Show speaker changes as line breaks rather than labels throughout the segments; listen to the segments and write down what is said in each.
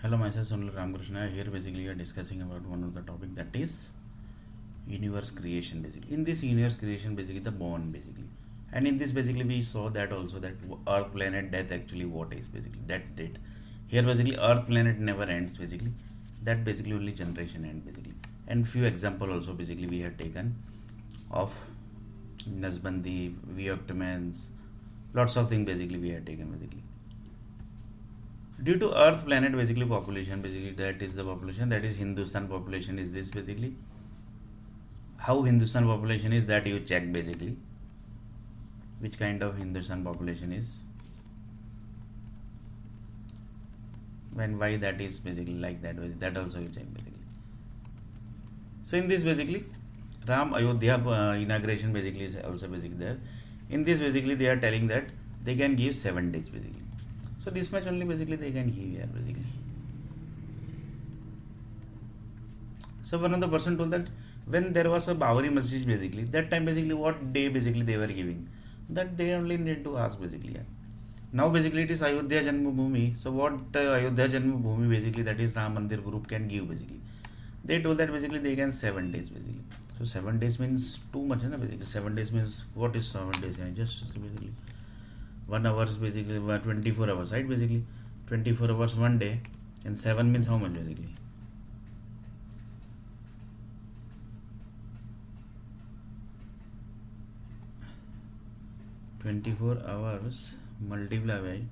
Hello, myself Sunil Ramakrishna. Here, basically, we are discussing about one of the topic, that is universe creation. Basically, in this universe creation, basically the born, basically, and in this, basically, we saw that also that Earth, planet, death. Actually, what is basically that date? Here, basically, Earth, planet never ends. Basically, that basically only generation end. Basically, and few example also basically we have taken of Nasbandi, Vioctomans, lots of things basically we have taken basically due to earth planet basically population, basically that is the population, that is Hindustan population is this basically. How Hindustan population is, that you check basically which kind of Hindustan population is, when why that is basically like that, that also you check basically. So in this basically Ram Ayodhya inauguration basically is also basically there. In this basically they are telling that they can give 7 days basically. So this much only basically they can give here basically. So one of the person told that when there was a Babri Masjid basically, that time basically what day basically they were giving, that they only need to ask basically. Yeah. Now basically it is Ayodhya Janma Bhoomi. So what Ayodhya Janma Bhoomi basically, that is Ram Mandir group can give basically. They told that basically they can 7 days basically. So 7 days means too much, na basically. 7 days means what is 7 days? Just basically 1 hours basically 24 hours, right? Basically 24 hours one day, and 7 means how much basically? 24 hours multiply by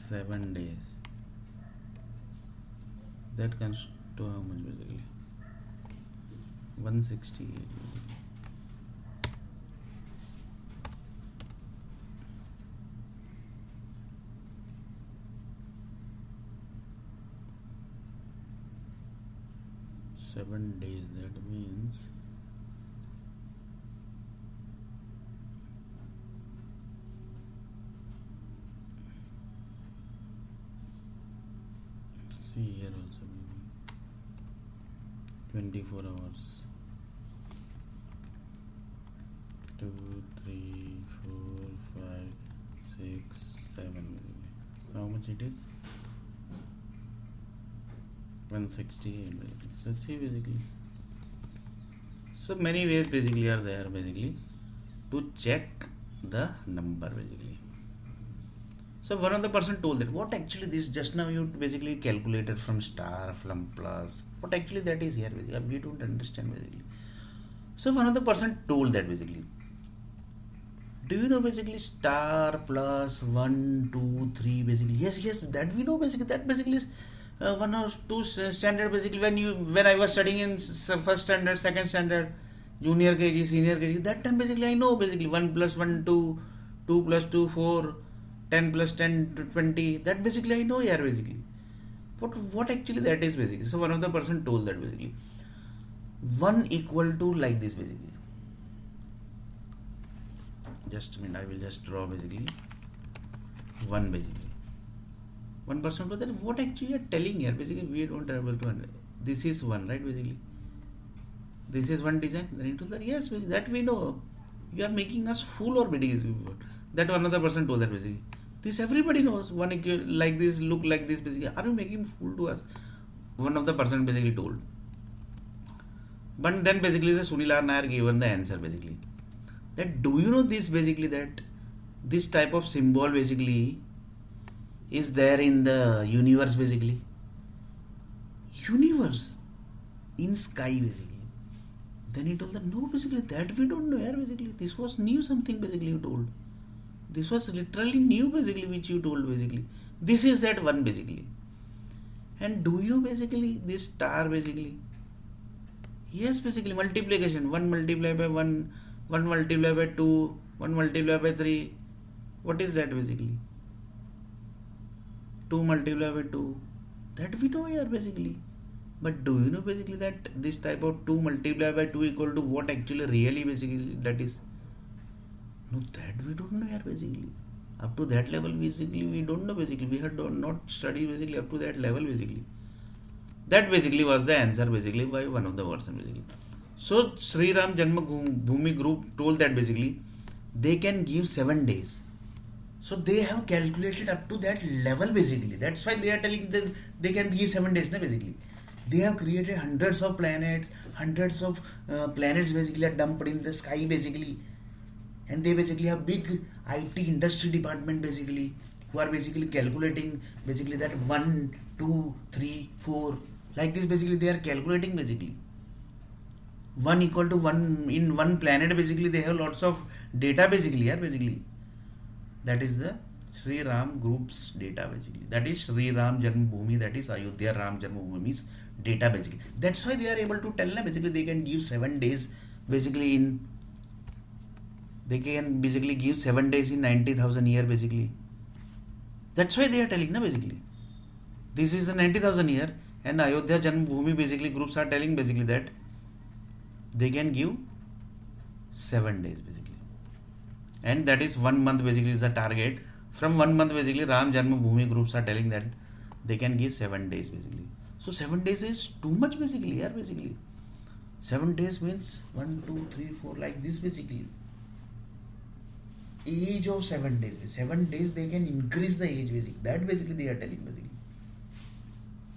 7 days, that comes to how much basically? 168. 7 days, that means see here also 24 hours, 2 3 4 5 6 7 basically. So how much it is? 168 basically. So see basically, so many ways basically are there basically to check the number basically. So one of the person told that what actually this just now you basically calculated from star from plus, what actually that is here basically, we don't understand basically. So one of the person told that basically, do you know basically star plus 1 2 3 basically? Yes, that we know basically, that basically is one or two standard basically. When I was studying in first standard, second standard, junior KG, senior KG, that time basically I know basically 1 plus 1 2, 2 plus 2 4, 10 plus 10 to 20, that basically I know here basically. What actually that is basically. So one of the person told that basically 1 equal to like this basically. Just a minute, I will just draw basically 1 basically. One person told that what actually you are telling here basically, we don't able to understand. This is 1, right basically. This is 1 design. Then he told that yes basically, that we know. You are making us fool or basically. That one other person told that basically. This everybody knows. 1 equal like this, look like this basically. Are you making fool to us? One of the person basically told. But then basically the Sunil R. Nair given the answer basically. That do you know this basically, that this type of symbol basically is there in the universe basically. Universe in sky basically. Then he told that no basically, that we don't know here basically. This was new something basically you told. This was literally new basically which you told basically. This is that 1 basically. And do you know basically this star basically? Yes basically, multiplication. 1 multiplied by 1, 1 multiplied by 2, 1 multiplied by 3. What is that basically? 2 multiplied by 2. That we know here basically. But do you know basically that this type of 2 multiplied by 2 equal to what actually really basically that is? No, that we don't know here basically. Up to that level basically we don't know basically. We had not studied basically up to that level basically. That basically was the answer basically by one of the person basically. So Sri Ram Janma Bhoomi group told that basically they can give 7 days. So they have calculated up to that level basically. That's why they are telling that they can give 7 days. Na, basically, they have created hundreds of planets, hundreds of planets basically are dumped in the sky basically, and they basically have big IT industry department basically who are basically calculating basically that 1, 2, 3, 4 like this basically they are calculating basically 1 equal to 1 in one planet basically they have lots of data basically, yeah, basically that is the Sri Ram Group's data basically. That is Sri Ram Janmabhoomi, that is Ayodhya Ram Janmabhoomi's data basically. That's why they are able to tell na basically they can give 7 days basically in they can basically give 7 days in 90,000 year basically. That's why they are telling na basically. This is the 90,000 year and Ayodhya Janmabhoomi basically groups are telling basically that they can give 7 days basically. And that is 1 month basically is the target. From 1 month basically Ram Janmabhoomi groups are telling that they can give 7 days basically. So 7 days is too much basically, yeah, basically. 7 days means 1, 2, 3, 4 like this basically. Age of 7 days. 7 days they can increase the age basically. That basically they are telling basically.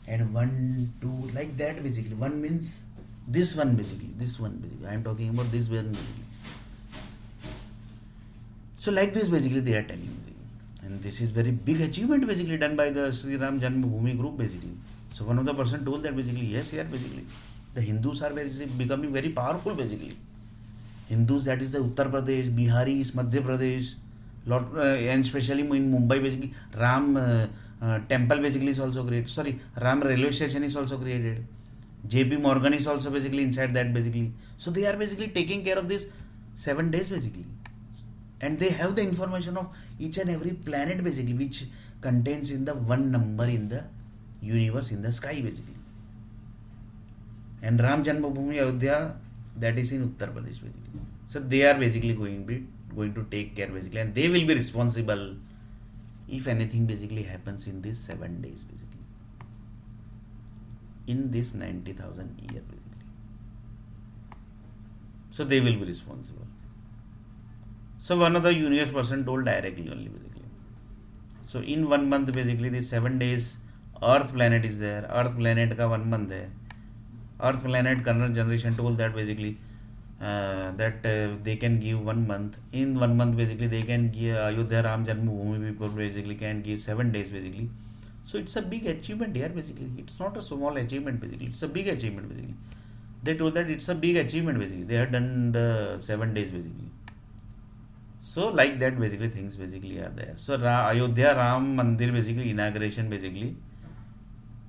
And 1, 2 like that basically. One means this one basically. This one basically. I am talking about this one basically. So like this basically they are telling basically. And this is very big achievement basically done by the Sri Ram Janmabhoomi group basically. So one of the person told that basically yes, yeah, basically the Hindus are becoming very powerful basically. Hindus, that is the Uttar Pradesh, Biharis, Madhya Pradesh, lot and especially in Mumbai basically Ram temple basically is also created. Sorry, Ram railway station is also created. JP Morgan is also basically inside that basically. So they are basically taking care of this 7 days basically. And they have the information of each and every planet basically which contains in the one number in the universe in the sky basically. And Ram Janmabhoomi Ayodhya, that is in Uttar Pradesh basically. So they are basically going to take care basically, and they will be responsible if anything basically happens in these 7 days basically, in this 90,000 year basically. So they will be responsible. So one of the universe person told directly only basically. So in 1 month basically these 7 days Earth planet is there. Earth planet ka 1 month hai. Earth planet current generation told that basically they can give 1 month. In 1 month basically they can give Ayodhya Ram Janmabhoomi people basically can give 7 days basically. So it's a big achievement here basically. It's not a small achievement basically. It's a big achievement basically. They told that it's a big achievement basically. They have done the 7 days basically. So like that basically things basically are there. So Ayodhya Ram Mandir basically inauguration basically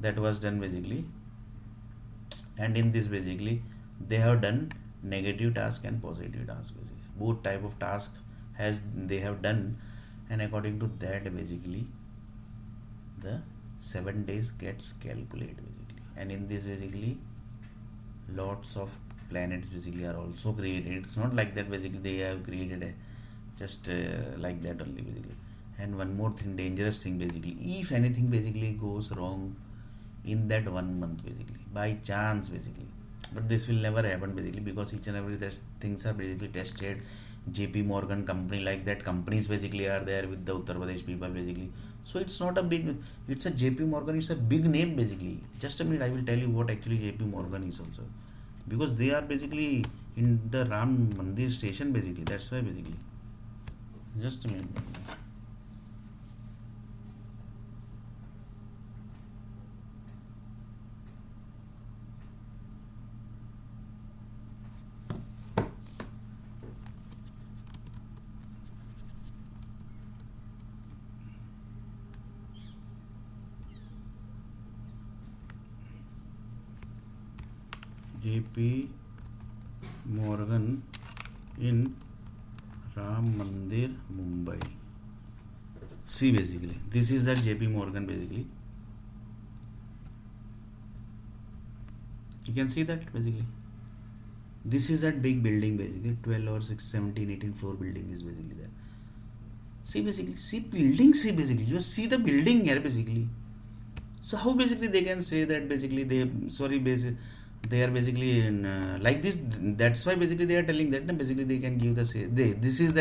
that was done basically. And in this basically they have done negative task and positive task basically. Both type of task has they have done, and according to that basically the 7 days gets calculated basically. And in this basically lots of planets basically are also created. It's not like that basically they have created a just like that only basically. And one more thing, dangerous thing basically, if anything basically goes wrong in that 1 month basically by chance basically, but this will never happen basically because each and every things are basically tested. JP Morgan company like that companies basically are there with the Uttar Pradesh people basically. So it's not a big, it's a JP Morgan, it's a big name basically. Just a minute, I will tell you what actually JP Morgan is also, because they are basically in the Ram Mandir station basically. That's why basically. Just a minute. JP Morgan in Ram Mandir, Mumbai. See basically, this is that JP Morgan basically. You can see that basically. This is that big building basically, 12 or 6, 17, 18 floor building is basically there. See basically, see building, see basically, you see the building here basically. So how basically they can say that basically they are basically in, like this. That's why basically they are telling that basically they can give the say this is that